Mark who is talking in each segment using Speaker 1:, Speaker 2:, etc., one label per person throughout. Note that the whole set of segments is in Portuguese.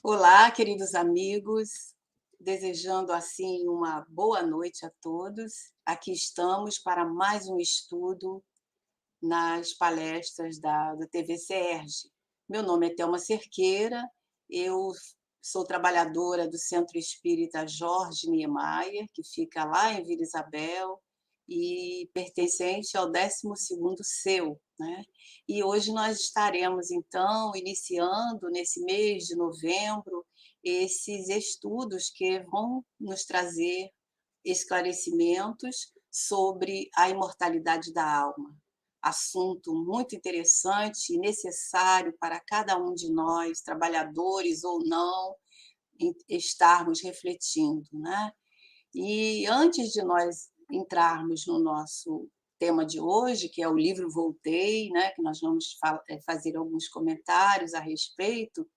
Speaker 1: Olá, queridos amigos, desejando assim uma boa noite a todos. Aqui estamos para mais um estudo nas palestras do TV CERJ. Meu nome é Thelma Cerqueira, eu sou trabalhadora do Centro Espírita Jorge Niemeyer, que fica lá em Vila Isabel, e pertencente ao 12º CEU, né? E hoje nós estaremos, então, iniciando nesse mês de novembro, esses estudos que vão nos trazer esclarecimentos sobre a imortalidade da alma. Assunto muito interessante e necessário para cada um de nós, trabalhadores ou não, estarmos refletindo, né? E antes de nós entrarmos no nosso tema de hoje, que é o livro Voltei, né, que nós vamos fazer alguns comentários a respeito,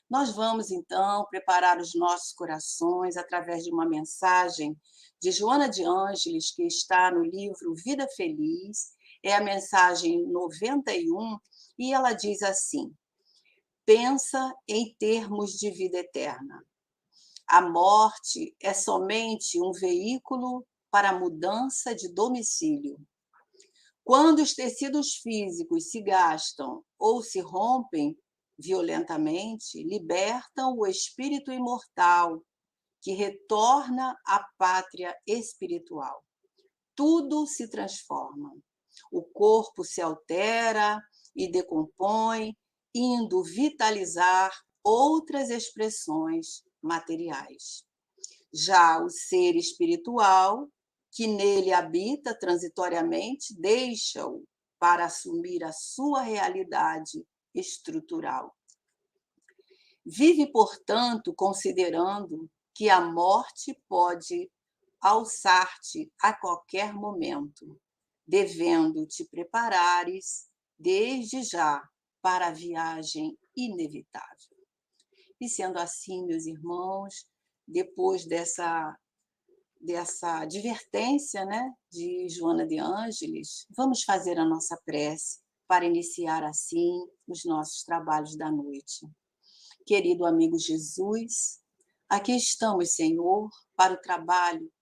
Speaker 1: nós vamos, então, preparar os nossos corações através de uma mensagem de Joana de Ângeles, que está no livro Vida Feliz, é a mensagem 91, e ela diz assim: pensa em termos de vida eterna. A morte é somente um veículo para a mudança de domicílio. Quando os tecidos físicos se gastam ou se rompem violentamente, libertam o espírito imortal, que retorna à pátria espiritual. Tudo se transforma. O corpo se altera e decompõe, indo vitalizar outras expressões materiais. Já o ser espiritual, que nele habita transitoriamente, deixa-o para assumir a sua realidade estrutural. Vive, portanto, considerando que a morte pode alçar-te a qualquer momento, devendo te preparares desde já para a viagem inevitável. E sendo assim, meus irmãos, depois dessa advertência, né, de Joana de Ângeles, vamos fazer a nossa prece para iniciar assim os nossos trabalhos da noite. Querido amigo Jesus, aqui estamos, Senhor, para o trabalho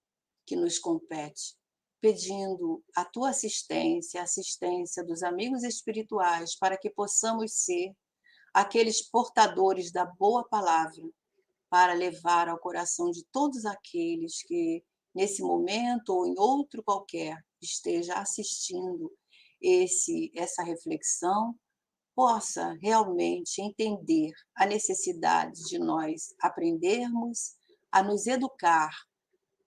Speaker 1: que nos compete, pedindo a tua assistência, a assistência dos amigos espirituais, para que possamos ser aqueles portadores da boa palavra, para levar ao coração de todos aqueles que, nesse momento ou em outro qualquer, esteja assistindo essa reflexão, possa realmente entender a necessidade de nós aprendermos a nos educar,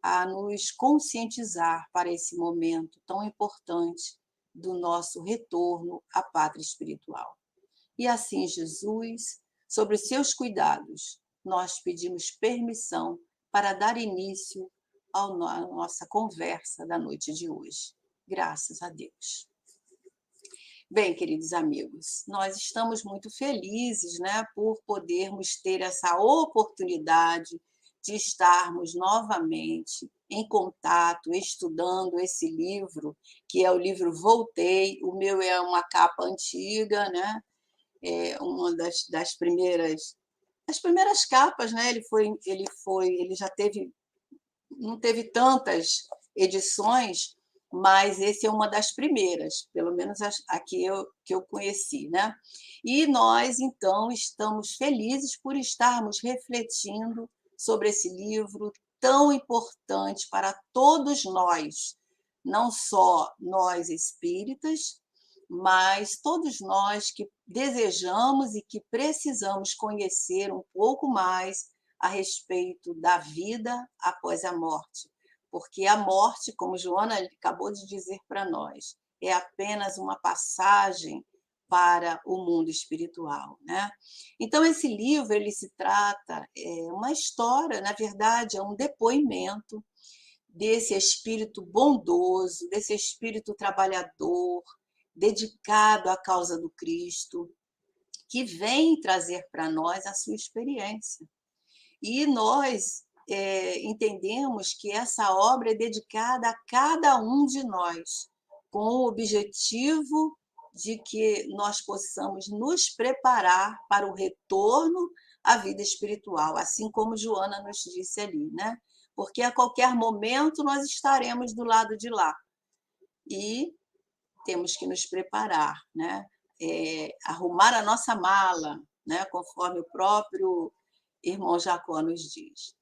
Speaker 1: a nos conscientizar para esse momento tão importante do nosso retorno à pátria espiritual. E assim, Jesus, sobre os seus cuidados, nós pedimos permissão para dar início à nossa conversa da noite de hoje. Graças a Deus. Bem, queridos amigos, nós estamos muito felizes, né, por podermos ter essa oportunidade de estarmos novamente em contato, estudando esse livro, que é o livro Voltei. O meu é uma capa antiga, né? É uma das primeiras, as primeiras capas, né? Ele já teve, não teve tantas edições, mas esse é uma das primeiras, pelo menos a que eu conheci, né? E nós, então, estamos felizes por estarmos refletindo sobre esse livro tão importante para todos nós, não só nós espíritas, mas todos nós que desejamos e que precisamos conhecer um pouco mais a respeito da vida após a morte, porque a morte, como Joana acabou de dizer para nós, é apenas uma passagem para o mundo espiritual, né? Então esse livro ele se trata uma história, na verdade, é um depoimento desse espírito bondoso, desse espírito trabalhador, dedicado à causa do Cristo, que vem trazer para nós a sua experiência. E nós entendemos que essa obra é dedicada a cada um de nós, com o objetivo de que nós possamos nos preparar para o retorno a vida espiritual, assim como Joana nos disse ali, né? Porque a qualquer momento nós estaremos do lado de lá e temos que nos preparar, né? Arrumar a nossa mala, né? Conforme o próprio irmão Jacó nos diz.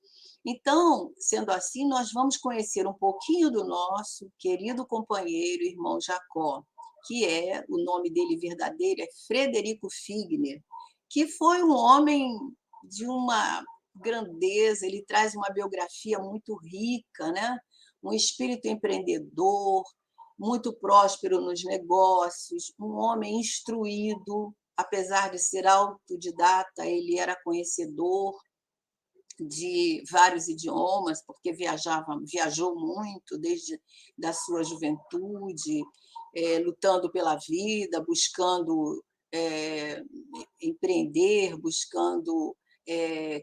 Speaker 1: Então, sendo assim, nós vamos conhecer um pouquinho do nosso querido companheiro, irmão Jacó, que o nome dele verdadeiro é Frederico Figner, que foi um homem de uma grandeza, ele traz uma biografia muito rica, né? Um espírito empreendedor, muito próspero nos negócios, um homem instruído, apesar de ser autodidata, ele era conhecedor de vários idiomas, porque viajou muito desde da sua juventude, lutando pela vida, buscando empreender, buscando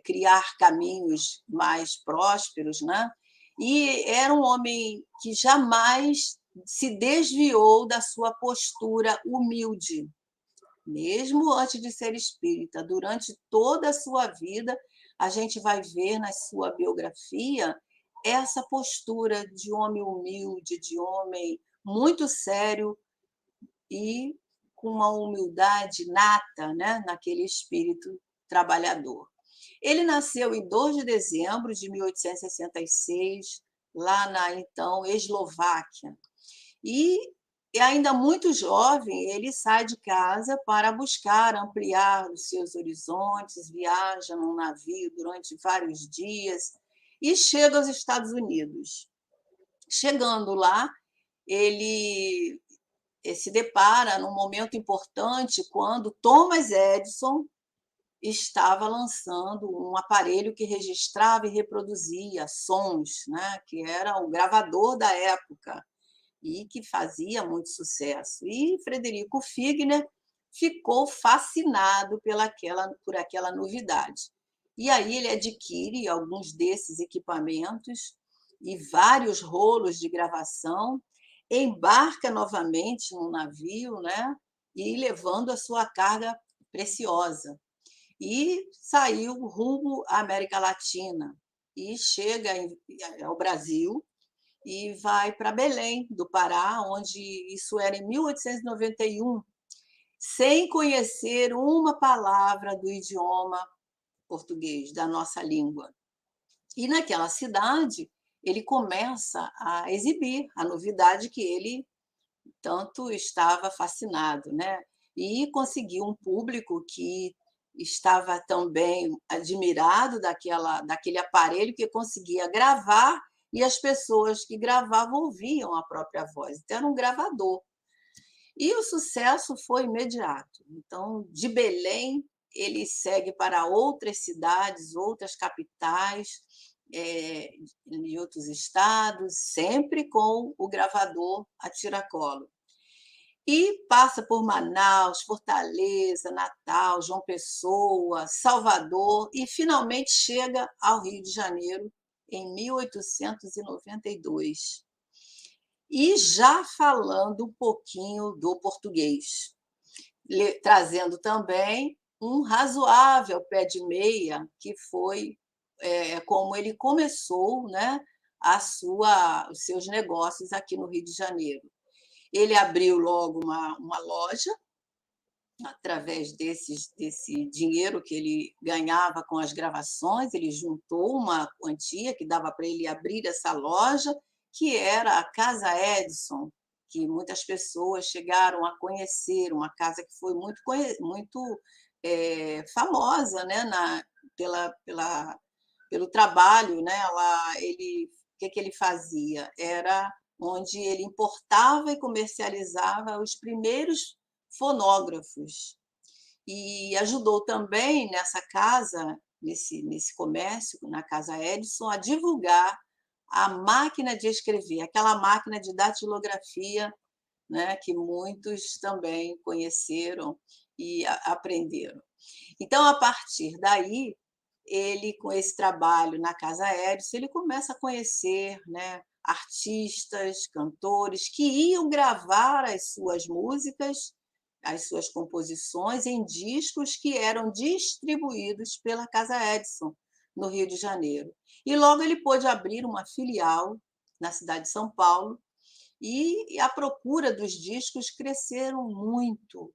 Speaker 1: criar caminhos mais prósperos, né? E era um homem que jamais se desviou da sua postura humilde, mesmo antes de ser espírita, durante toda a sua vida, a gente vai ver na sua biografia essa postura de homem humilde, de homem muito sério e com uma humildade nata, né, naquele espírito trabalhador. Ele nasceu em 2 de dezembro de 1866, lá na então Eslováquia. E ainda muito jovem, ele sai de casa para buscar ampliar os seus horizontes, viaja num navio durante vários dias e chega aos Estados Unidos. Chegando lá, ele se depara num momento importante quando Thomas Edison estava lançando um aparelho que registrava e reproduzia sons, né, que era o gravador da época e que fazia muito sucesso. E Frederico Figner ficou fascinado por aquela novidade. E aí ele adquire alguns desses equipamentos e vários rolos de gravação, embarca novamente no navio, né, e levando a sua carga preciosa. E saiu rumo à América Latina e chega ao Brasil, e vai para Belém do Pará, onde isso era em 1891, sem conhecer uma palavra do idioma português, da nossa língua. E naquela cidade, ele começa a exibir a novidade que ele tanto estava fascinado, né? E conseguiu um público que estava também admirado daquele aparelho que conseguia gravar e as pessoas que gravavam ouviam a própria voz. Então, era um gravador. E o sucesso foi imediato. Então, de Belém, ele segue para outras cidades, outras capitais, em outros estados, sempre com o gravador a tiracolo. E passa por Manaus, Fortaleza, Natal, João Pessoa, Salvador e finalmente chega ao Rio de Janeiro em 1892. E já falando um pouquinho do português, trazendo também um razoável pé de meia, que foi como ele começou, né, os seus negócios aqui no Rio de Janeiro. Ele abriu logo uma loja, através desse dinheiro que ele ganhava com as gravações, ele juntou uma quantia que dava para ele abrir essa loja, que era a Casa Edison, que muitas pessoas chegaram a conhecer, uma casa que foi muito famosa, né, pelo trabalho, né? O que ele fazia? Era onde ele importava e comercializava os primeiros fonógrafos. E ajudou também nessa casa, nesse comércio, na Casa Edison, a divulgar a máquina de escrever, aquela máquina de datilografia, né, que muitos também conheceram e aprenderam. Então, a partir daí, ele, com esse trabalho na Casa Edison, ele começa a conhecer, né, artistas, cantores que iam gravar as suas músicas as suas composições em discos que eram distribuídos pela Casa Edison, no Rio de Janeiro. E logo ele pôde abrir uma filial na cidade de São Paulo, e a procura dos discos cresceram muito,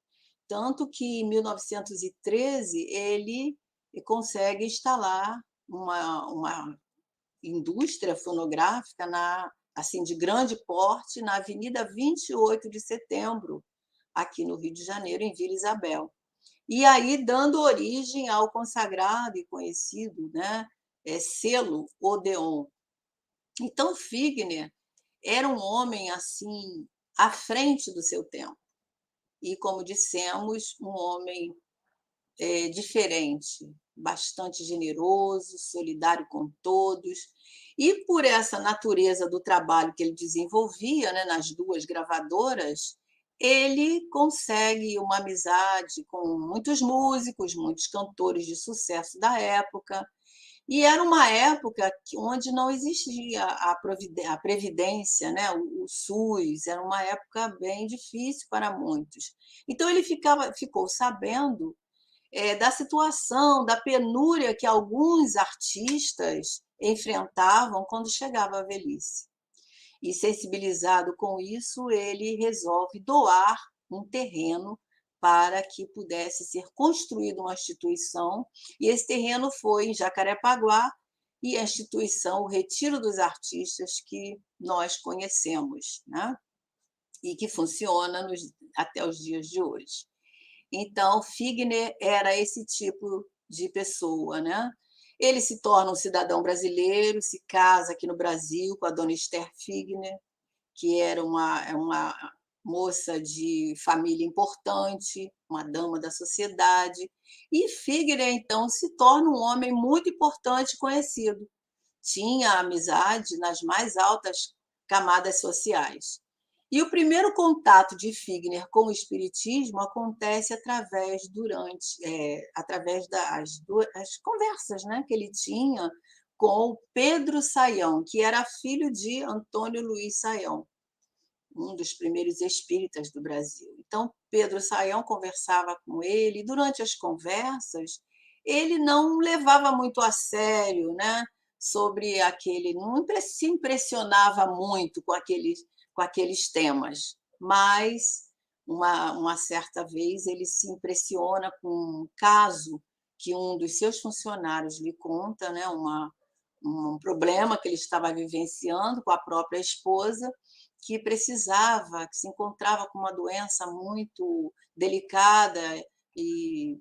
Speaker 1: tanto que em 1913 ele consegue instalar uma indústria fonográfica assim, de grande porte na Avenida 28 de Setembro, aqui no Rio de Janeiro, em Vila Isabel. E aí dando origem ao consagrado e conhecido, né, selo Odeon. Então, Figner era um homem assim à frente do seu tempo e, como dissemos, um homem diferente, bastante generoso, solidário com todos. E por essa natureza do trabalho que ele desenvolvia, né, nas duas gravadoras, ele consegue uma amizade com muitos músicos, muitos cantores de sucesso da época. E era uma época onde não existia a previdência, né? O SUS, era uma época bem difícil para muitos. Então ele ficou sabendo da situação, da penúria que alguns artistas enfrentavam quando chegava a velhice. E sensibilizado com isso, ele resolve doar um terreno para que pudesse ser construída uma instituição, e esse terreno foi em Jacarepaguá, e a instituição, o Retiro dos Artistas, que nós conhecemos, né? E que funciona até os dias de hoje. Então, Figner era esse tipo de pessoa, né? Ele se torna um cidadão brasileiro, se casa aqui no Brasil com a dona Esther Figner, que era uma moça de família importante, uma dama da sociedade, e Figner, então, se torna um homem muito importante e conhecido. Tinha amizade nas mais altas camadas sociais. E o primeiro contato de Figner com o espiritismo acontece através das conversas, né, que ele tinha com o Pedro Sayão, que era filho de Antônio Luiz Sayão, um dos primeiros espíritas do Brasil. Então, Pedro Sayão conversava com ele, e durante as conversas, ele não levava muito a sério, né, sobre aquele, não se impressionava muito com aqueles temas, mas uma certa vez ele se impressiona com um caso que um dos seus funcionários lhe conta, né, um problema que ele estava vivenciando com a própria esposa, que se encontrava com uma doença muito delicada e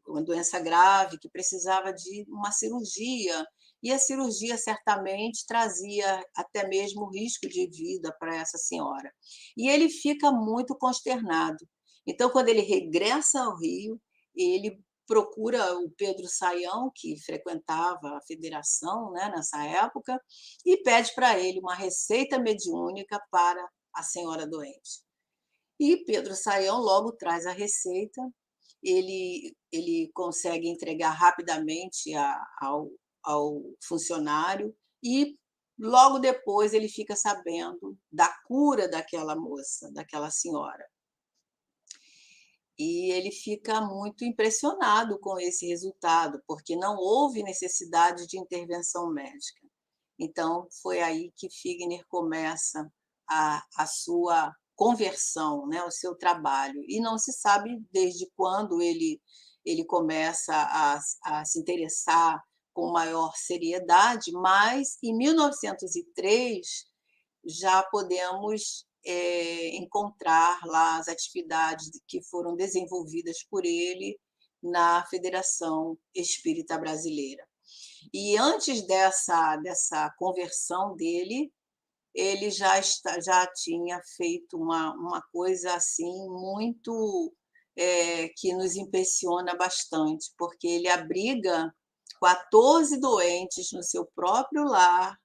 Speaker 1: uma doença grave, que precisava de uma cirurgia, e a cirurgia certamente trazia até mesmo risco de vida para essa senhora. E ele fica muito consternado. Então, quando ele regressa ao Rio, ele procura o Pedro Sayão, que frequentava a federação, né, nessa época, e pede para ele uma receita mediúnica para a senhora doente. E Pedro Sayão logo traz a receita, ele consegue entregar rapidamente ao funcionário, e logo depois ele fica sabendo da cura daquela moça, daquela senhora. E ele fica muito impressionado com esse resultado, porque não houve necessidade de intervenção médica. Então, foi aí que Figner começa a sua conversão, né, o seu trabalho. E não se sabe desde quando ele começa a se interessar com maior seriedade, mas em 1903 já podemos encontrar lá as atividades que foram desenvolvidas por ele na Federação Espírita Brasileira. E antes dessa conversão dele, ele já tinha feito uma coisa assim muito que nos impressiona bastante, porque ele abriga 14 doentes no seu próprio lar,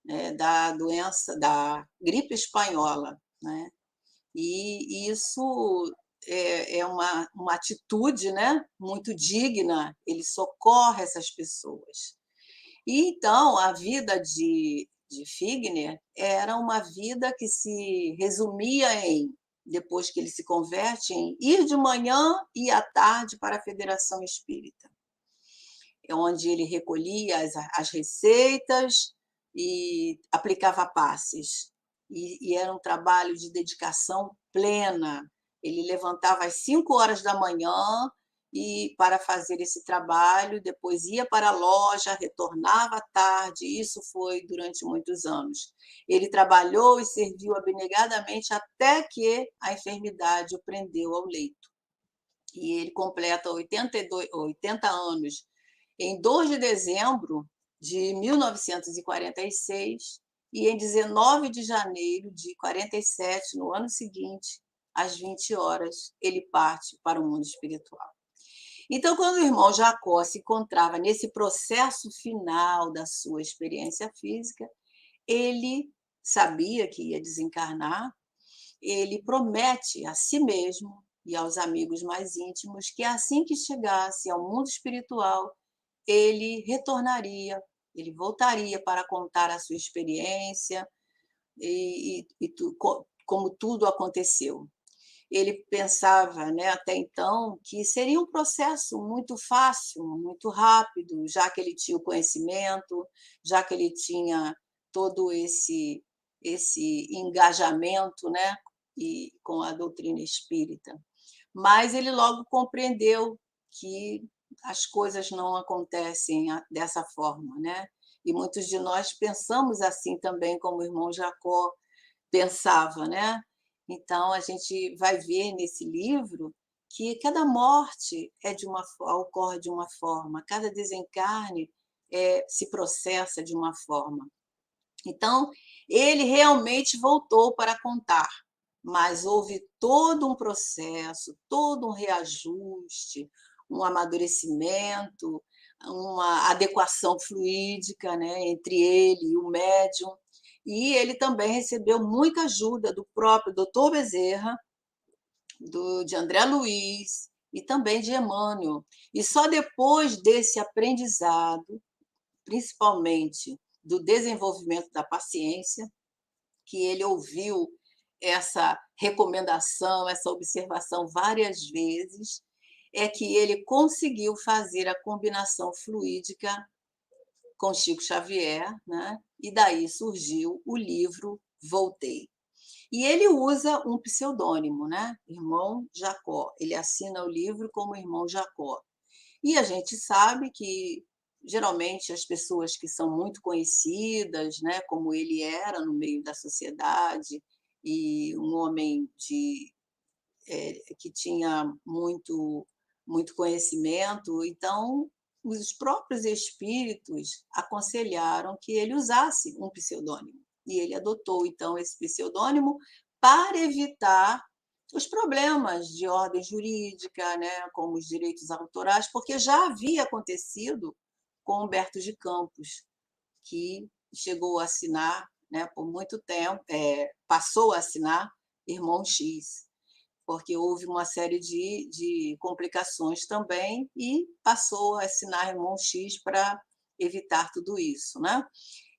Speaker 1: né, da gripe espanhola, né? E isso é uma atitude, né, muito digna, ele socorre essas pessoas. E então a vida de Figner era uma vida que se resumia em depois que ele se converte, em ir de manhã e à tarde para a Federação Espírita, onde ele recolhia as receitas e aplicava passes. E era um trabalho de dedicação plena. Ele levantava às 5 horas da manhã e para fazer esse trabalho, depois ia para a loja, retornava à tarde, isso foi durante muitos anos. Ele trabalhou e serviu abnegadamente até que a enfermidade o prendeu ao leito. E ele completa 80 anos em 2 de dezembro de 1946 e em 19 de janeiro de 47, no ano seguinte, às 20 horas, ele parte para o mundo espiritual. Então, quando o irmão Jacó se encontrava nesse processo final da sua experiência física, ele sabia que ia desencarnar, ele promete a si mesmo e aos amigos mais íntimos que assim que chegasse ao mundo espiritual, ele retornaria, ele voltaria para contar a sua experiência como tudo aconteceu. Ele pensava, né, até então, que seria um processo muito fácil, muito rápido, já que ele tinha o conhecimento, já que ele tinha todo esse engajamento, né, e com a doutrina espírita. Mas ele logo compreendeu que as coisas não acontecem dessa forma, né? E muitos de nós pensamos assim também, como o irmão Jacó pensava, né? Então, a gente vai ver nesse livro que cada morte ocorre de uma forma, cada desencarne se processa de uma forma. Então, ele realmente voltou para contar, mas houve todo um processo, todo um reajuste, um amadurecimento, uma adequação fluídica, né, entre ele e o médium. E ele também recebeu muita ajuda do próprio Dr. Bezerra, de André Luiz e também de Emmanuel. E só depois desse aprendizado, principalmente do desenvolvimento da paciência, que ele ouviu essa recomendação, essa observação várias vezes, é que ele conseguiu fazer a combinação fluídica com Chico Xavier, né? E daí surgiu o livro Voltei. E ele usa um pseudônimo, né? Irmão Jacó. Ele assina o livro como Irmão Jacó. E a gente sabe que, geralmente, as pessoas que são muito conhecidas, né, como ele era no meio da sociedade, e um homem que tinha muito conhecimento, então os próprios espíritos aconselharam que ele usasse um pseudônimo. E ele adotou, então, esse pseudônimo para evitar os problemas de ordem jurídica, né, como os direitos autorais, porque já havia acontecido com Humberto de Campos, que chegou a assinar, né, por muito tempo, passou a assinar Irmão X, porque houve uma série de complicações também e passou a assinar Irmão X para evitar tudo isso, né?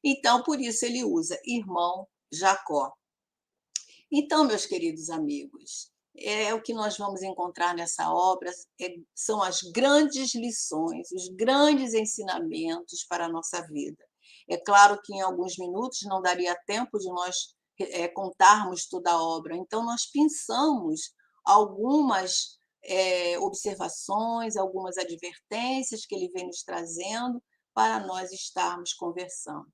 Speaker 1: Então, por isso ele usa Irmão Jacó. Então, meus queridos amigos, o que nós vamos encontrar nessa obra são as grandes lições, os grandes ensinamentos para a nossa vida. É claro que em alguns minutos não daria tempo de nós contarmos toda a obra, então nós pensamos algumas observações, algumas advertências que ele vem nos trazendo para nós estarmos conversando.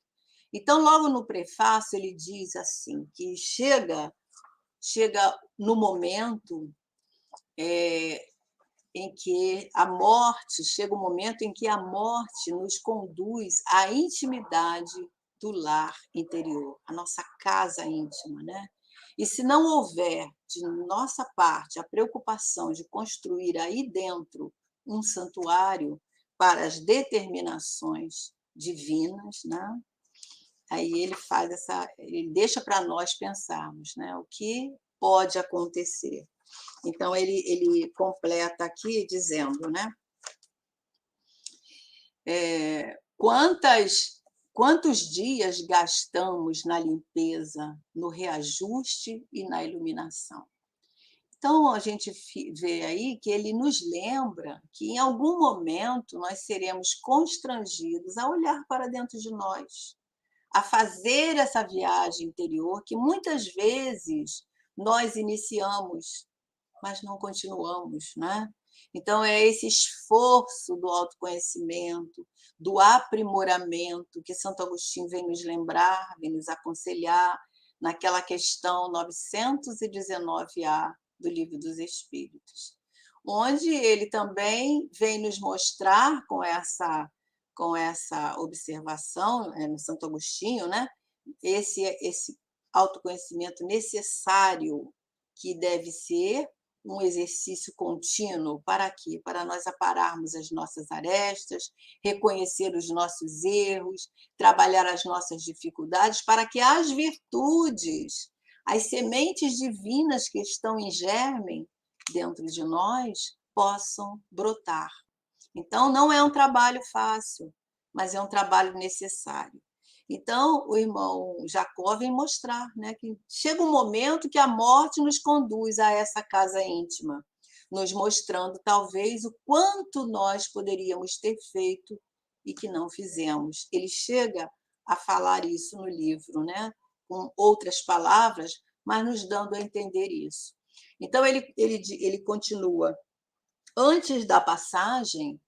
Speaker 1: Então, logo no prefácio, ele diz assim, que chega no momento em que chega o momento em que a morte nos conduz à intimidade do lar interior, a nossa casa íntima, né? E se não houver de nossa parte a preocupação de construir aí dentro um santuário para as determinações divinas, né? Aí ele deixa para nós pensarmos, né, o que pode acontecer. Então, ele completa aqui dizendo, né, quantos dias gastamos na limpeza, no reajuste e na iluminação? Então, a gente vê aí que ele nos lembra que, em algum momento, nós seremos constrangidos a olhar para dentro de nós, a fazer essa viagem interior que muitas vezes nós iniciamos, mas não continuamos, né? Então, é esse esforço do autoconhecimento, do aprimoramento, que Santo Agostinho vem nos lembrar, vem nos aconselhar, naquela questão 919A do Livro dos Espíritos, onde ele também vem nos mostrar com essa observação, no Santo Agostinho, né? Esse autoconhecimento necessário que deve ser um exercício contínuo para quê? Para nós apararmos as nossas arestas, reconhecer os nossos erros, trabalhar as nossas dificuldades, para que as virtudes, as sementes divinas que estão em germe dentro de nós possam brotar. Então, não é um trabalho fácil, mas é um trabalho necessário. Então, o irmão Jacó vem mostrar, né, que chega um momento que a morte nos conduz a essa casa íntima, nos mostrando talvez o quanto nós poderíamos ter feito e que não fizemos. Ele chega a falar isso no livro, né, com outras palavras, mas nos dando a entender isso. Então, ele continua. Antes da passagem,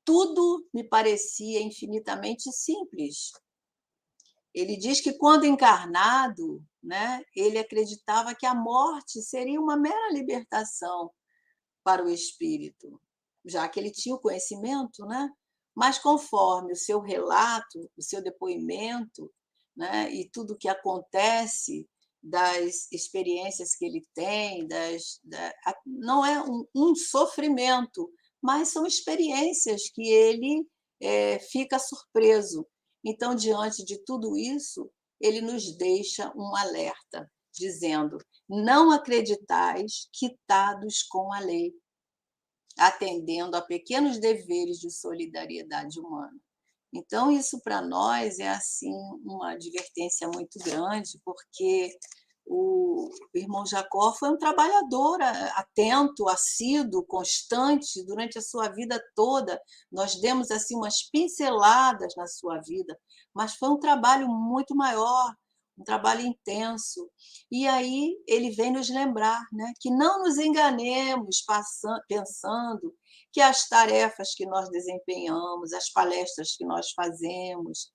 Speaker 1: tudo me parecia infinitamente simples. Ele diz que, quando encarnado, né, ele acreditava que a morte seria uma mera libertação para o espírito, já que ele tinha o conhecimento, né? Mas, conforme o seu relato, o seu depoimento, né, e tudo o que acontece, das experiências que ele tem, não é um sofrimento, mas são experiências que ele fica surpreso. Então, diante de tudo isso, ele nos deixa um alerta, dizendo: não acreditais quitados com a lei, atendendo a pequenos deveres de solidariedade humana. Então, isso para nós é assim uma advertência muito grande, porque o irmão Jacó foi um trabalhador atento, assíduo, constante durante a sua vida toda. Nós demos assim umas pinceladas na sua vida, mas foi um trabalho muito maior, um trabalho intenso. E aí ele vem nos lembrar, né, que não nos enganemos pensando que as tarefas que nós desempenhamos, as palestras que nós fazemos,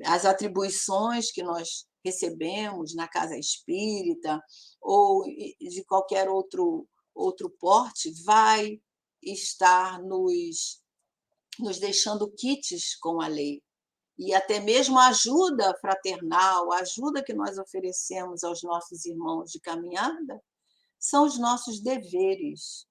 Speaker 1: as atribuições que nós recebemos na casa espírita ou de qualquer outro porte, vai estar nos deixando quites com a lei. E até mesmo a ajuda fraternal, a ajuda que nós oferecemos aos nossos irmãos de caminhada, são os nossos deveres.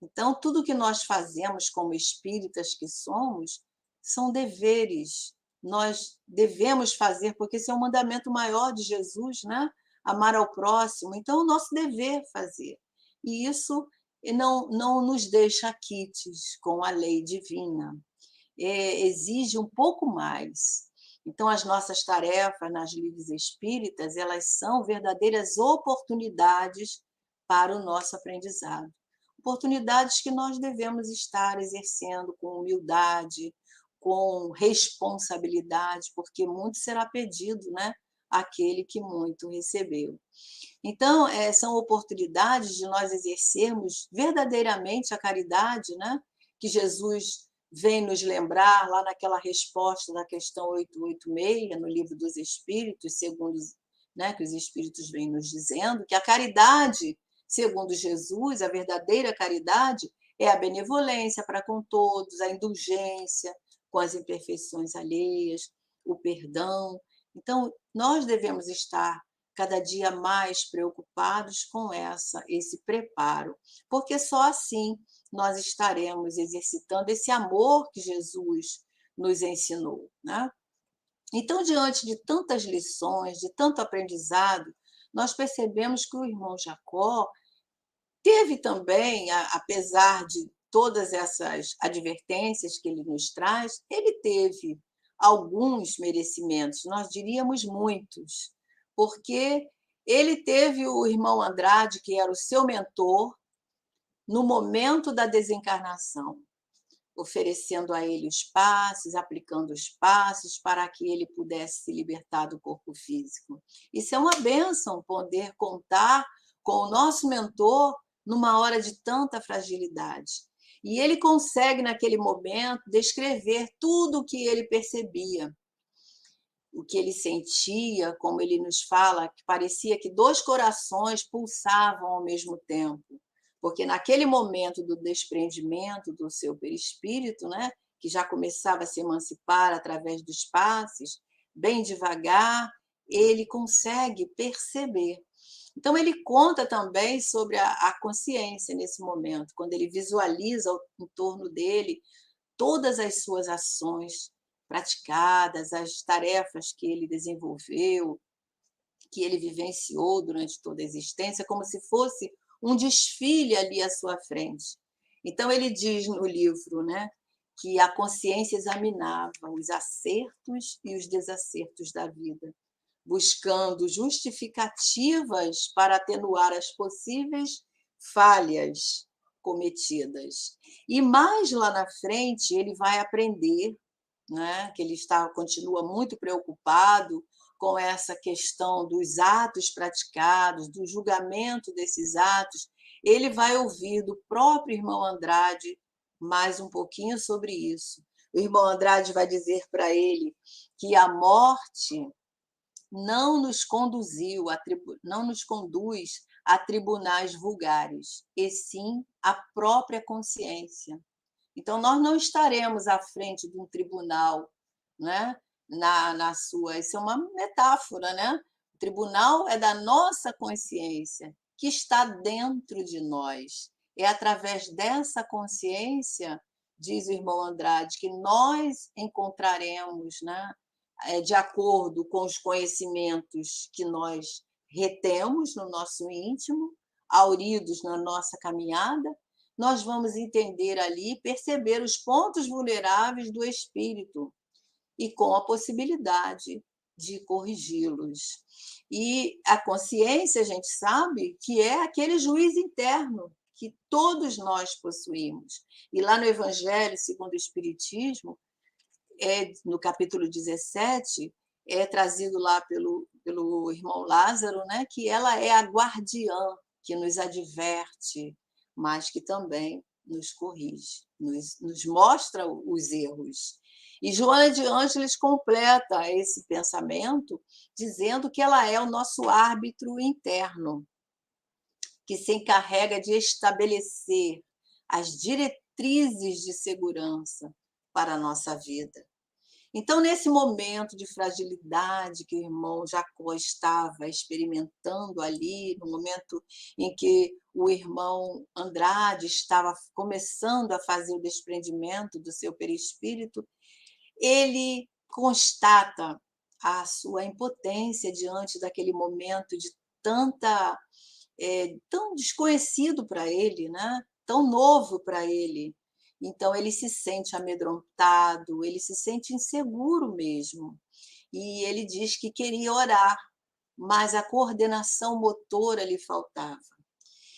Speaker 1: Então, tudo que nós fazemos como espíritas que somos, são deveres. Nós devemos fazer, porque esse é o mandamento maior de Jesus, né? Amar ao próximo. Então, é o nosso dever fazer. E isso não nos deixa quites com a lei divina. Exige um pouco mais. Então, as nossas tarefas nas lides espíritas, elas são verdadeiras oportunidades para o nosso aprendizado. Oportunidades que nós devemos estar exercendo com humildade, com responsabilidade, porque muito será pedido, né, àquele que muito recebeu. Então, são oportunidades de nós exercermos verdadeiramente a caridade, né, que Jesus vem nos lembrar lá naquela resposta da questão 886, no Livro dos Espíritos, segundo, né, que os Espíritos vêm nos dizendo, que a caridade, segundo Jesus, a verdadeira caridade é a benevolência para com todos, a indulgência com as imperfeições alheias, o perdão. Então, nós devemos estar cada dia mais preocupados com esse preparo, porque só assim nós estaremos exercitando esse amor que Jesus nos ensinou, né? Então, diante de tantas lições, de tanto aprendizado, nós percebemos que o irmão Jacó teve também, apesar de todas essas advertências que ele nos traz, ele teve alguns merecimentos, nós diríamos muitos, porque ele teve o irmão Andrade, que era o seu mentor, no momento da desencarnação, oferecendo a ele os passes, aplicando os passes para que ele pudesse se libertar do corpo físico. Isso é uma bênção, poder contar com o nosso mentor numa hora de tanta fragilidade. E ele consegue, naquele momento, descrever tudo o que ele percebia, o que ele sentia, como ele nos fala, que parecia que 2 corações pulsavam ao mesmo tempo. Porque naquele momento do desprendimento do seu perispírito, né, que já começava a se emancipar através dos passes, bem devagar, ele consegue perceber. Então, ele conta também sobre a consciência nesse momento, quando ele visualiza em torno dele todas as suas ações praticadas, as tarefas que ele desenvolveu, que ele vivenciou durante toda a existência, como se fosse um desfile ali à sua frente. Então, ele diz no livro, né, que a consciência examinava os acertos e os desacertos da vida, buscando justificativas para atenuar as possíveis falhas cometidas. E mais lá na frente, ele vai aprender, né, que ele continua muito preocupado com essa questão dos atos praticados, do julgamento desses atos. Ele vai ouvir do próprio irmão Andrade mais um pouquinho sobre isso. O irmão Andrade vai dizer para ele que a morte não nos não nos conduz a tribunais vulgares, e sim a própria consciência. Então, nós não estaremos à frente de um tribunal, né? Isso é uma metáfora, né? O tribunal é da nossa consciência, que está dentro de nós. É através dessa consciência, diz o irmão Andrade, que nós encontraremos, né? De acordo com os conhecimentos que nós retemos no nosso íntimo, auridos na nossa caminhada, nós vamos entender ali, perceber os pontos vulneráveis do espírito e com a possibilidade de corrigi-los. E a consciência, a gente sabe que é aquele juiz interno que todos nós possuímos. E lá no Evangelho segundo o Espiritismo, no capítulo 17, é trazido lá pelo irmão Lázaro, né, que ela é a guardiã que nos adverte, mas que também nos corrige, nos mostra os erros. E Joana de Ângeles completa esse pensamento dizendo que ela é o nosso árbitro interno, que se encarrega de estabelecer as diretrizes de segurança para a nossa vida. Então, nesse momento de fragilidade que o irmão Jacó estava experimentando ali, no momento em que o irmão Andrade estava começando a fazer o desprendimento do seu perispírito, ele constata a sua impotência diante daquele momento de tão desconhecido para ele, né? Tão novo para ele. Então, ele se sente amedrontado, ele se sente inseguro mesmo. E ele diz que queria orar, mas a coordenação motora lhe faltava.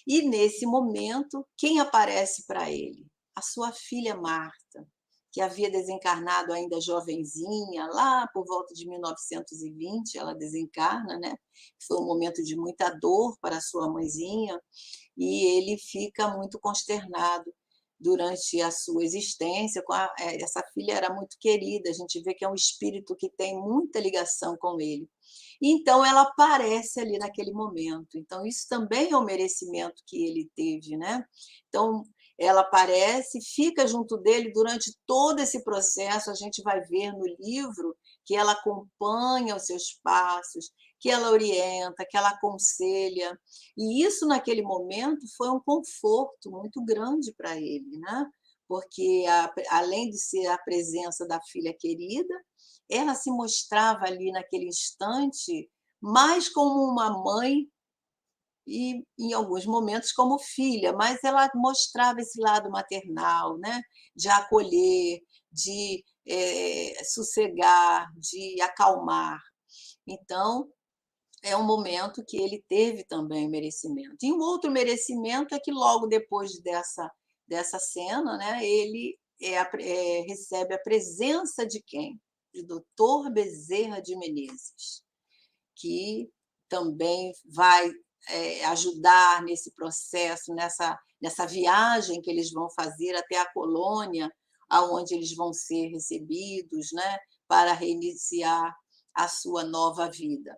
Speaker 1: E, nesse momento, quem aparece para ele? A sua filha Marta, que havia desencarnado ainda jovenzinha, lá por volta de 1920, ela desencarna, né? Foi um momento de muita dor para sua mãezinha, e ele fica muito consternado durante a sua existência. Essa filha era muito querida, a gente vê que é um espírito que tem muita ligação com ele. Então, ela aparece ali naquele momento. Então, isso também é um merecimento que ele teve, né? Então, ela aparece, fica junto dele durante todo esse processo. A gente vai ver no livro que ela acompanha os seus passos, que ela orienta, que ela aconselha. E isso, naquele momento, foi um conforto muito grande para ele, né? Porque, além de ser a presença da filha querida, ela se mostrava ali naquele instante mais como uma mãe e, em alguns momentos, como filha, mas ela mostrava esse lado maternal, né? De acolher, de sossegar, de acalmar. Então, é um momento que ele teve também merecimento. E um outro merecimento é que logo depois dessa cena, né, ele recebe a presença de quem? De doutor Bezerra de Menezes, que também vai ajudar nesse processo, nessa viagem que eles vão fazer até a colônia, aonde eles vão ser recebidos, né, para reiniciar a sua nova vida.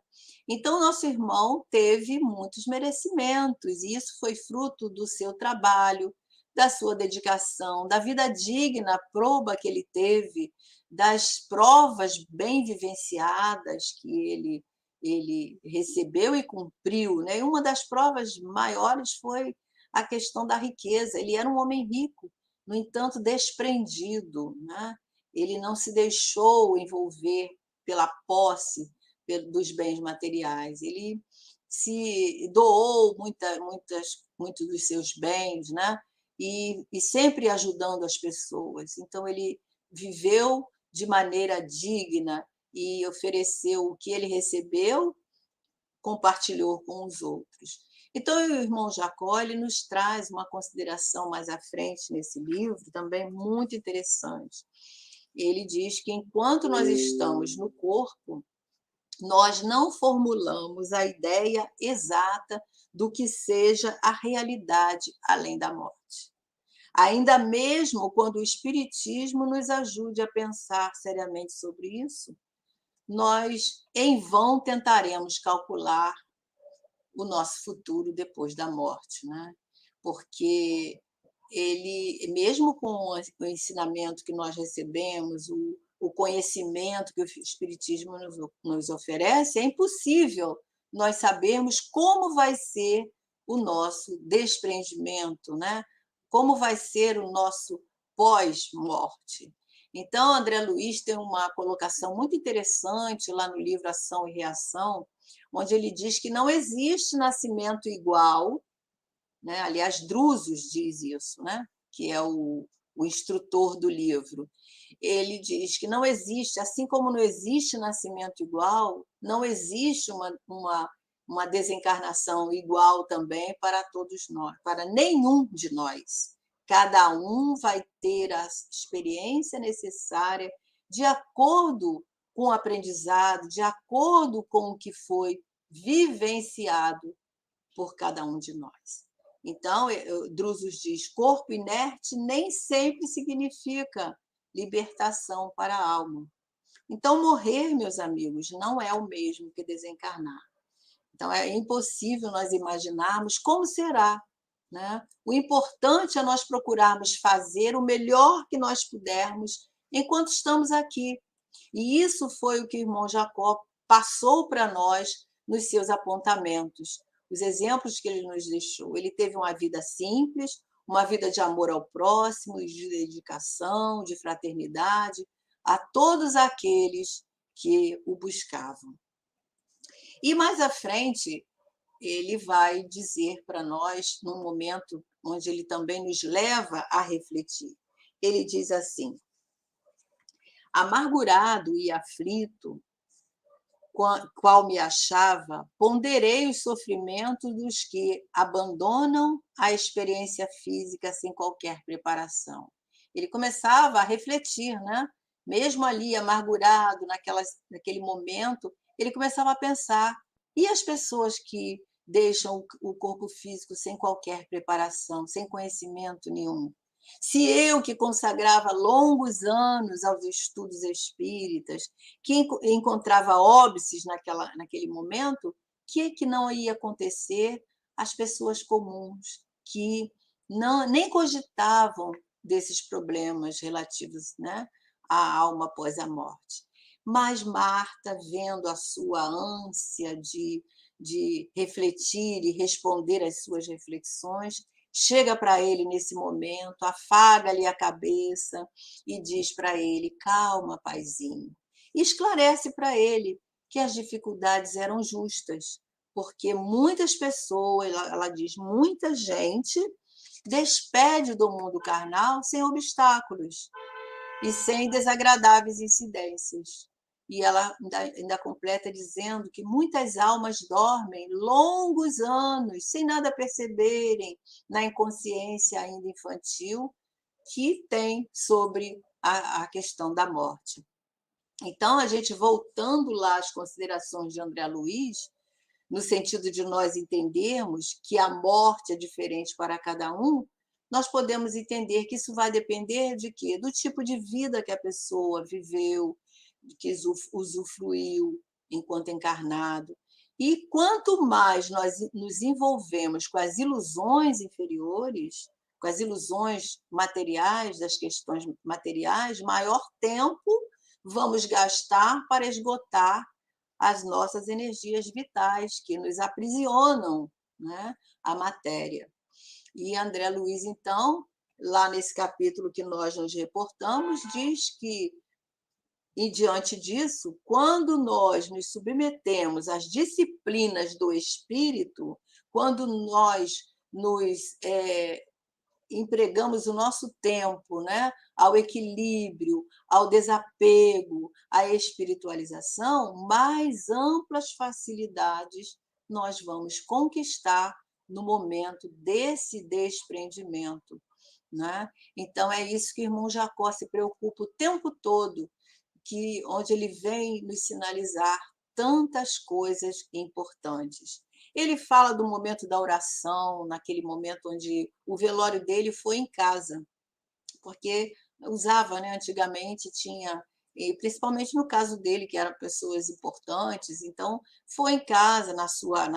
Speaker 1: Então, nosso irmão teve muitos merecimentos, e isso foi fruto do seu trabalho, da sua dedicação, da vida digna, proba que ele teve, das provas bem vivenciadas que ele recebeu e cumpriu, né? E uma das provas maiores foi a questão da riqueza. Ele era um homem rico, no entanto, desprendido, né? Ele não se deixou envolver pela posse dos bens materiais. Ele se doou muitos dos seus bens, né? E sempre ajudando as pessoas. Então, ele viveu de maneira digna e ofereceu o que ele recebeu, compartilhou com os outros. Então, o irmão Jacó, ele nos traz uma consideração mais à frente nesse livro, também muito interessante. Ele diz que enquanto nós estamos no corpo, nós não formulamos a ideia exata do que seja a realidade além da morte. Ainda mesmo quando o Espiritismo nos ajude a pensar seriamente sobre isso, nós em vão tentaremos calcular o nosso futuro depois da morte, né? Porque ele, mesmo com o ensinamento que nós recebemos, o conhecimento que o Espiritismo nos oferece, é impossível nós sabermos como vai ser o nosso desprendimento, né? Como vai ser o nosso pós-morte. Então, André Luiz tem uma colocação muito interessante lá no livro Ação e Reação, onde ele diz que não existe nascimento igual, né? Aliás, Drusos diz isso, né? Que é o instrutor do livro. Ele diz que não existe, assim como não existe nascimento igual, não existe uma desencarnação igual também para todos nós, para nenhum de nós. Cada um vai ter a experiência necessária de acordo com o aprendizado, de acordo com o que foi vivenciado por cada um de nós. Então, Drusos diz, corpo inerte nem sempre significa libertação para a alma. Então, morrer, meus amigos, não é o mesmo que desencarnar. Então, é impossível nós imaginarmos como será, né? O importante é nós procurarmos fazer o melhor que nós pudermos enquanto estamos aqui. E isso foi o que o irmão Jacó passou para nós nos seus apontamentos, os exemplos que ele nos deixou. Ele teve uma vida simples, uma vida de amor ao próximo, de dedicação, de fraternidade, a todos aqueles que o buscavam. E mais à frente, ele vai dizer para nós, num momento onde ele também nos leva a refletir. Ele diz assim: amargurado e aflito, qual me achava, ponderei os sofrimentos dos que abandonam a experiência física sem qualquer preparação. Ele começava a refletir, né? Mesmo ali amargurado, naquele momento, ele começava a pensar: e as pessoas que deixam o corpo físico sem qualquer preparação, sem conhecimento nenhum? Se eu, que consagrava longos anos aos estudos espíritas, que encontrava óbices naquele momento, o que não ia acontecer às pessoas comuns, que nem cogitavam desses problemas relativos, né, à alma após a morte? Mas Marta, vendo a sua ânsia de refletir e responder às suas reflexões, chega para ele nesse momento, afaga-lhe a cabeça e diz para ele: calma, paizinho. E esclarece para ele que as dificuldades eram justas, porque muitas pessoas, ela diz, muita gente despede do mundo carnal sem obstáculos e sem desagradáveis incidências. E ela ainda completa dizendo que muitas almas dormem longos anos sem nada perceberem na inconsciência ainda infantil que tem sobre a questão da morte. Então, a gente voltando lá às considerações de André Luiz, no sentido de nós entendermos que a morte é diferente para cada um, nós podemos entender que isso vai depender de quê? Do tipo de vida que a pessoa viveu, que usufruiu enquanto encarnado. E quanto mais nós nos envolvemos com as ilusões inferiores, com as ilusões materiais, das questões materiais, maior tempo vamos gastar para esgotar as nossas energias vitais, que nos aprisionam, né, a matéria. E André Luiz, então, lá nesse capítulo que nós nos reportamos, diz que, e diante disso, quando nós nos submetemos às disciplinas do espírito, quando nós nos empregamos o nosso tempo, né, ao equilíbrio, ao desapego, à espiritualização, mais amplas facilidades nós vamos conquistar no momento desse desprendimento, né? Então é isso que o irmão Jacó se preocupa o tempo todo, que onde ele vem nos sinalizar tantas coisas importantes. Ele fala do momento da oração, naquele momento onde o velório dele foi em casa, porque usava, né, antigamente tinha, e principalmente no caso dele, que eram pessoas importantes, então foi em casa, na sua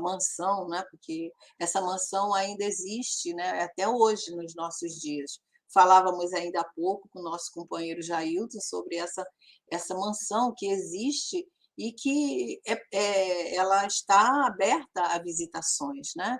Speaker 1: mansão, né, porque essa mansão ainda existe, né, até hoje, nos nossos dias. Falávamos ainda há pouco com o nosso companheiro Jailton sobre essa mansão que existe e que ela está aberta a visitações, né?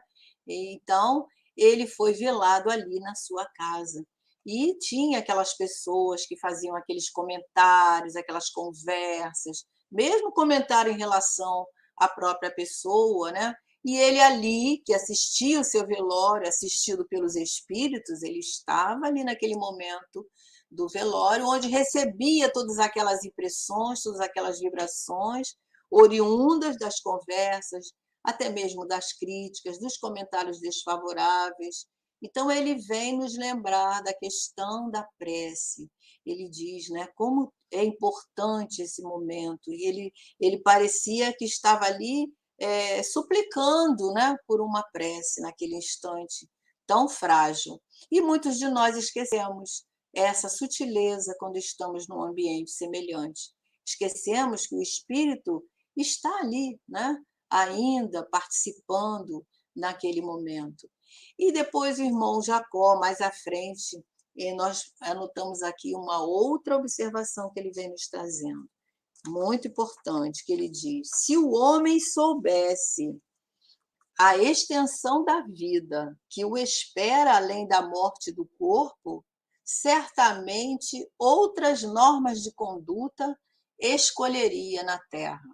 Speaker 1: Então, ele foi velado ali na sua casa. E tinha aquelas pessoas que faziam aqueles comentários, aquelas conversas, mesmo comentário em relação à própria pessoa, né? E ele ali, que assistia o seu velório, assistido pelos espíritos, ele estava ali naquele momento do velório, onde recebia todas aquelas impressões, todas aquelas vibrações, oriundas das conversas, até mesmo das críticas, dos comentários desfavoráveis. Então, ele vem nos lembrar da questão da prece. Ele diz, né, como é importante esse momento. E ele parecia que estava ali suplicando, né, por uma prece naquele instante tão frágil. E muitos de nós esquecemos essa sutileza quando estamos num ambiente semelhante. Esquecemos que o espírito está ali, né, ainda participando naquele momento. E depois o irmão Jacó, mais à frente, nós anotamos aqui uma outra observação que ele vem nos trazendo, muito importante, que ele diz: se o homem soubesse a extensão da vida que o espera além da morte do corpo, certamente outras normas de conduta escolheria na Terra.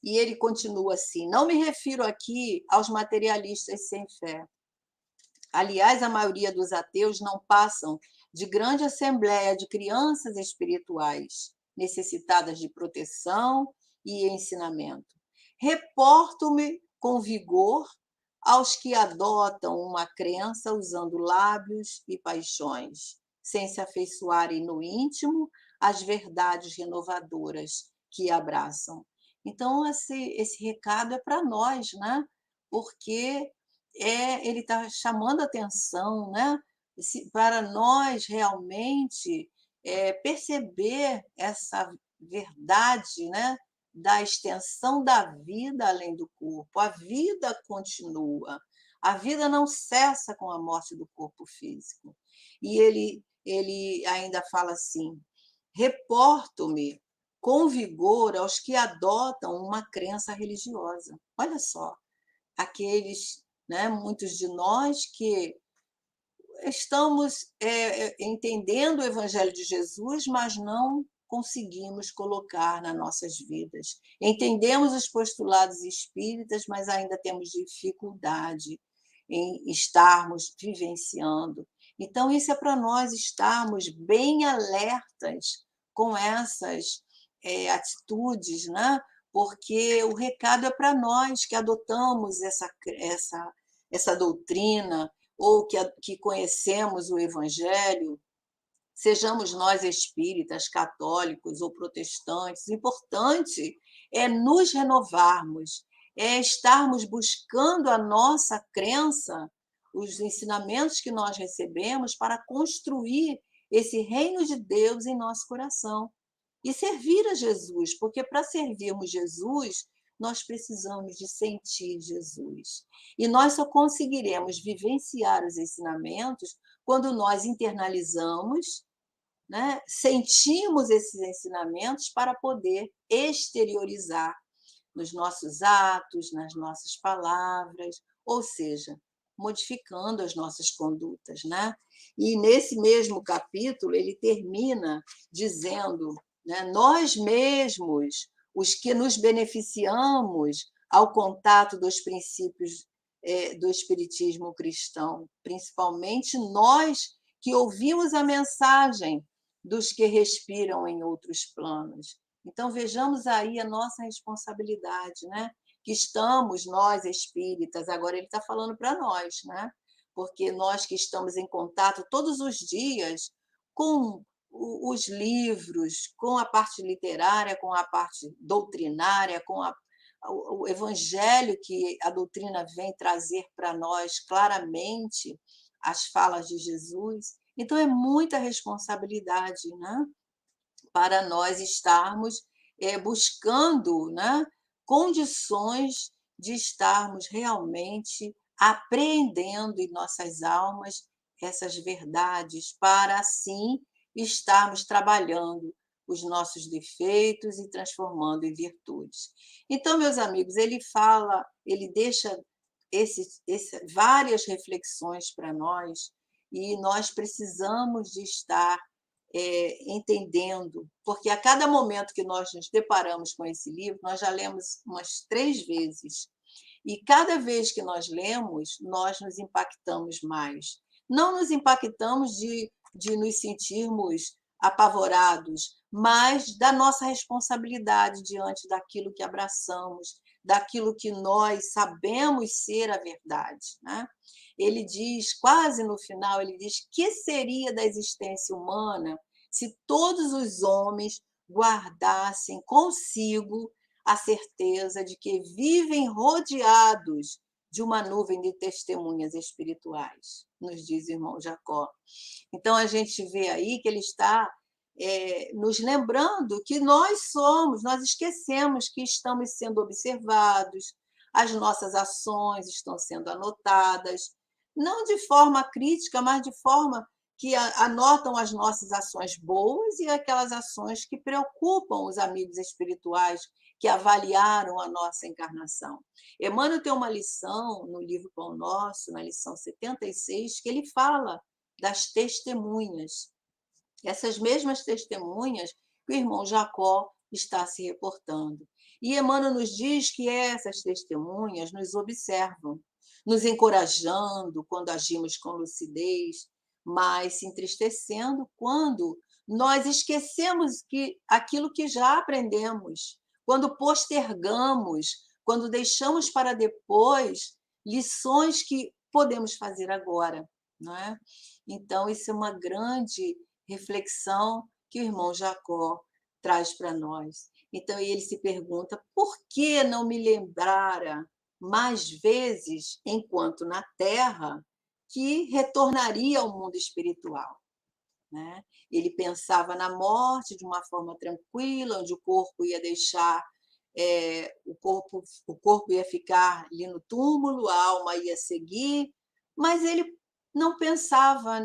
Speaker 1: E ele continua assim: não me refiro aqui aos materialistas sem fé. Aliás, a maioria dos ateus não passam de grande assembleia de crianças espirituais, necessitadas de proteção e ensinamento. Reporto-me com vigor aos que adotam uma crença usando lábios e paixões, sem se afeiçoarem no íntimo às verdades renovadoras que abraçam. Então, esse recado é para nós, né? Porque ele está chamando atenção, né? Para nós realmente perceber essa verdade, né? Da extensão da vida além do corpo. A vida continua. A vida não cessa com a morte do corpo físico. E ele ainda fala assim: reporto-me com vigor aos que adotam uma crença religiosa. Olha só, aqueles, né, muitos de nós que estamos entendendo o Evangelho de Jesus, mas não conseguimos colocar nas nossas vidas. Entendemos os postulados espíritas, mas ainda temos dificuldade em estarmos vivenciando. Então, isso é para nós estarmos bem alertas com essas atitudes, né? Porque o recado é para nós que adotamos essa doutrina ou que conhecemos o Evangelho, sejamos nós espíritas, católicos ou protestantes, o importante é nos renovarmos, é estarmos buscando a nossa crença, os ensinamentos que nós recebemos para construir esse reino de Deus em nosso coração e servir a Jesus, porque para servirmos Jesus, nós precisamos de sentir Jesus. E nós só conseguiremos vivenciar os ensinamentos quando nós internalizamos, né? Sentimos esses ensinamentos para poder exteriorizar nos nossos atos, nas nossas palavras, ou seja, modificando as nossas condutas, né? E nesse mesmo capítulo ele termina dizendo, né, nós mesmos, os que nos beneficiamos ao contato dos princípios do espiritismo cristão, principalmente nós que ouvimos a mensagem dos que respiram em outros planos. Então, vejamos aí a nossa responsabilidade, né? Que estamos, nós espíritas, agora ele está falando para nós, né? Porque nós que estamos em contato todos os dias com os livros, com a parte literária, com a parte doutrinária, com o evangelho que a doutrina vem trazer para nós claramente, as falas de Jesus. Então, é muita responsabilidade, né? Para nós estarmos buscando, né, condições de estarmos realmente apreendendo em nossas almas essas verdades, para assim estarmos trabalhando os nossos defeitos e transformando em virtudes. Então, meus amigos, ele deixa várias reflexões para nós, e nós precisamos de estar entendendo, porque a cada momento que nós nos deparamos com esse livro, nós já lemos umas 3 vezes, e cada vez que nós lemos, nós nos impactamos mais. Não nos impactamos de nos sentirmos apavorados, mas da nossa responsabilidade diante daquilo que abraçamos, daquilo que nós sabemos ser a verdade, né? Ele diz, quase no final, ele diz: que seria da existência humana se todos os homens guardassem consigo a certeza de que vivem rodeados de uma nuvem de testemunhas espirituais, nos diz o irmão Jacó. Então, a gente vê aí que ele está nos lembrando que nós esquecemos que estamos sendo observados, as nossas ações estão sendo anotadas, não de forma crítica, mas de forma que anotam as nossas ações boas e aquelas ações que preocupam os amigos espirituais que avaliaram a nossa encarnação. Emmanuel tem uma lição no livro Pão Nosso, na lição 76, que ele fala das testemunhas. Essas mesmas testemunhas que o irmão Jacó está se reportando. E Emmanuel nos diz que essas testemunhas nos observam, nos encorajando quando agimos com lucidez, mas se entristecendo quando nós esquecemos aquilo que já aprendemos, quando postergamos, quando deixamos para depois lições que podemos fazer agora, não é? Então, isso é uma grande reflexão que o irmão Jacó traz para nós. Então, ele se pergunta: por que não me lembrara mais vezes, enquanto na Terra, que retornaria ao mundo espiritual? Né? Ele pensava na morte de uma forma tranquila, onde o corpo ia deixar, o corpo ia ficar ali no túmulo, a alma ia seguir, mas ele não pensava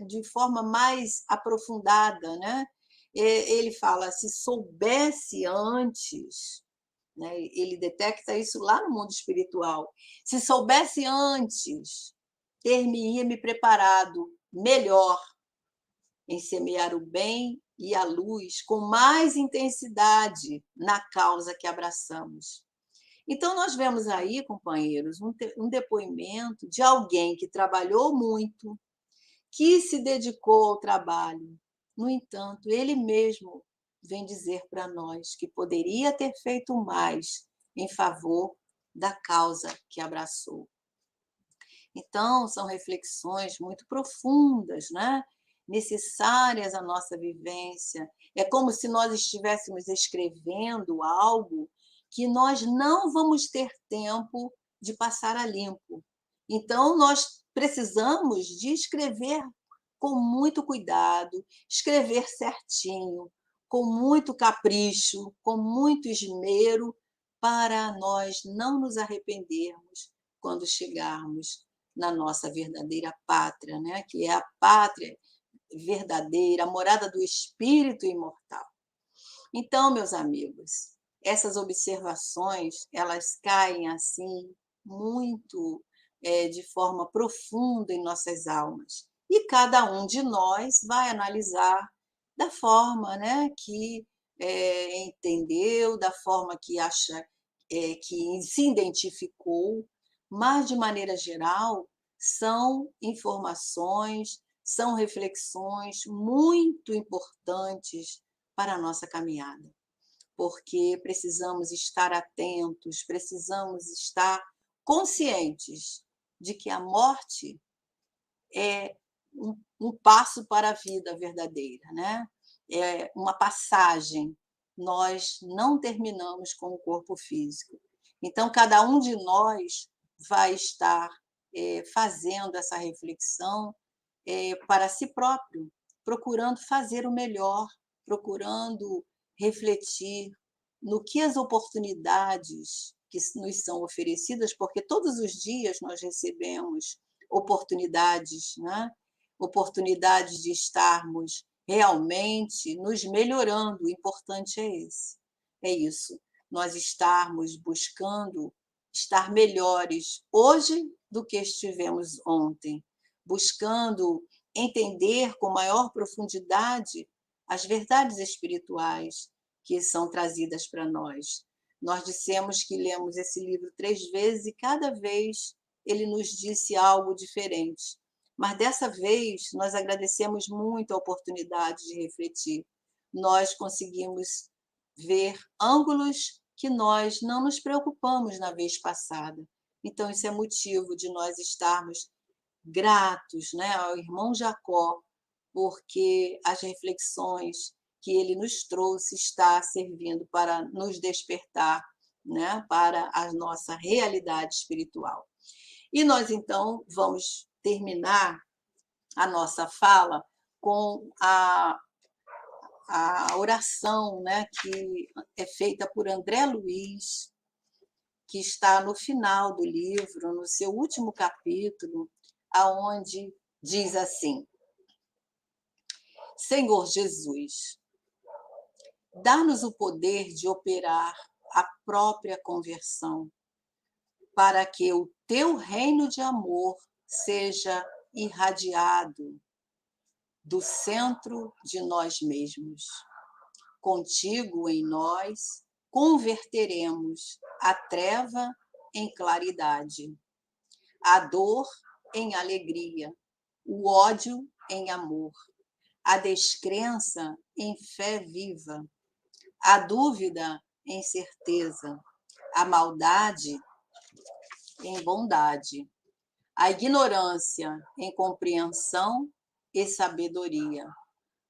Speaker 1: de forma mais aprofundada, né? Ele fala: se soubesse antes, né? Ele detecta isso lá no mundo espiritual. Se soubesse antes, ter-me-ia me preparado melhor em semear o bem e a luz com mais intensidade na causa que abraçamos. Então, nós vemos aí, companheiros, um depoimento de alguém que trabalhou muito, que se dedicou ao trabalho. No entanto, ele mesmo vem dizer para nós que poderia ter feito mais em favor da causa que abraçou. Então, são reflexões muito profundas, né? Necessárias à nossa vivência. É como se nós estivéssemos escrevendo algo que nós não vamos ter tempo de passar a limpo. Então, nós precisamos de escrever com muito cuidado, escrever certinho, com muito capricho, com muito esmero, para nós não nos arrependermos quando chegarmos na nossa verdadeira pátria, né? Que é a pátria verdadeira, a morada do espírito imortal. Então, meus amigos, essas observações, elas caem assim muito de forma profunda em nossas almas. E cada um de nós vai analisar da forma, né, que entendeu, da forma que acha que se identificou, mas de maneira geral são informações, são reflexões muito importantes para a nossa caminhada, porque precisamos estar atentos, precisamos estar conscientes de que a morte é um passo para a vida verdadeira, né? É uma passagem. Nós não terminamos com o corpo físico. Então, cada um de nós vai estar fazendo essa reflexão para si próprio, procurando fazer o melhor, procurando refletir no que as oportunidades que nos são oferecidas, porque todos os dias nós recebemos oportunidades, né? Oportunidades de estarmos realmente nos melhorando, o importante é esse, é isso, nós estarmos buscando estar melhores hoje do que estivemos ontem, buscando entender com maior profundidade as verdades espirituais que são trazidas para nós. Nós dissemos que lemos esse livro 3 vezes e cada vez ele nos disse algo diferente. Mas dessa vez nós agradecemos muito a oportunidade de refletir. Nós conseguimos ver ângulos que nós não nos preocupamos na vez passada. Então isso é motivo de nós estarmos gratos, né, ao irmão Jacó, porque as reflexões que ele nos trouxe está servindo para nos despertar, né, para a nossa realidade espiritual. E nós, então, vamos terminar a nossa fala com a oração, né, que é feita por André Luiz, que está no final do livro, no seu último capítulo, aonde diz assim: Senhor Jesus, dá-nos o poder de operar a própria conversão, para que o teu reino de amor seja irradiado do centro de nós mesmos. Contigo em nós, converteremos a treva em claridade, a dor em alegria, o ódio em amor, a descrença em fé viva, a dúvida em certeza, a maldade em bondade, a ignorância em compreensão e sabedoria,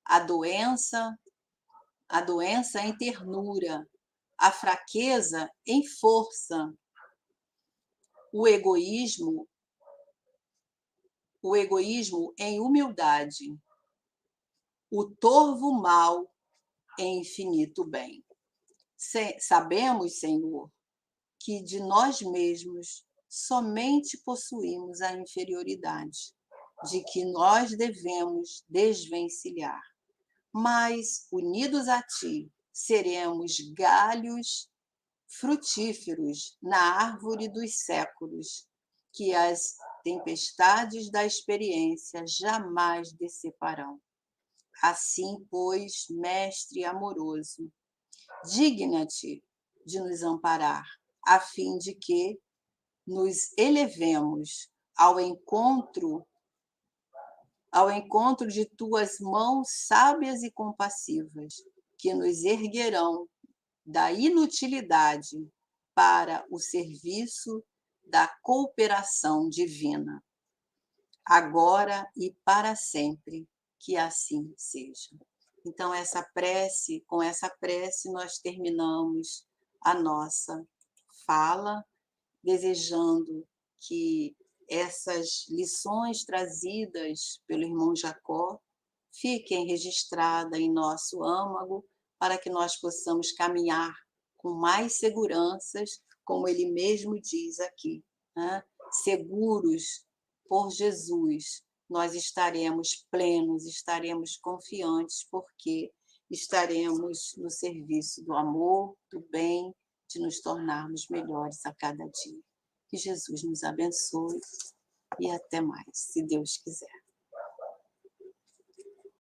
Speaker 1: a doença em ternura, a fraqueza em força, o egoísmo em humildade, o torvo mal em infinito bem. Sabemos, Senhor, que de nós mesmos somente possuímos a inferioridade, de que nós devemos desvencilhar. Mas, unidos a Ti, seremos galhos frutíferos na árvore dos séculos, que as tempestades da experiência jamais deceparão. Assim, pois, Mestre amoroso, digna-te de nos amparar, a fim de que nos elevemos ao encontro de tuas mãos sábias e compassivas, que nos erguerão da inutilidade para o serviço da cooperação divina, agora e para sempre, que assim seja. Então, com essa prece, nós terminamos a nossa fala, desejando que essas lições trazidas pelo irmão Jacó fiquem registradas em nosso âmago, para que nós possamos caminhar com mais seguranças, como ele mesmo diz aqui, né? Seguros por Jesus, nós estaremos plenos, estaremos confiantes, porque estaremos no serviço do amor, do bem, de nos tornarmos melhores a cada dia. Que Jesus nos abençoe e até mais, se Deus quiser.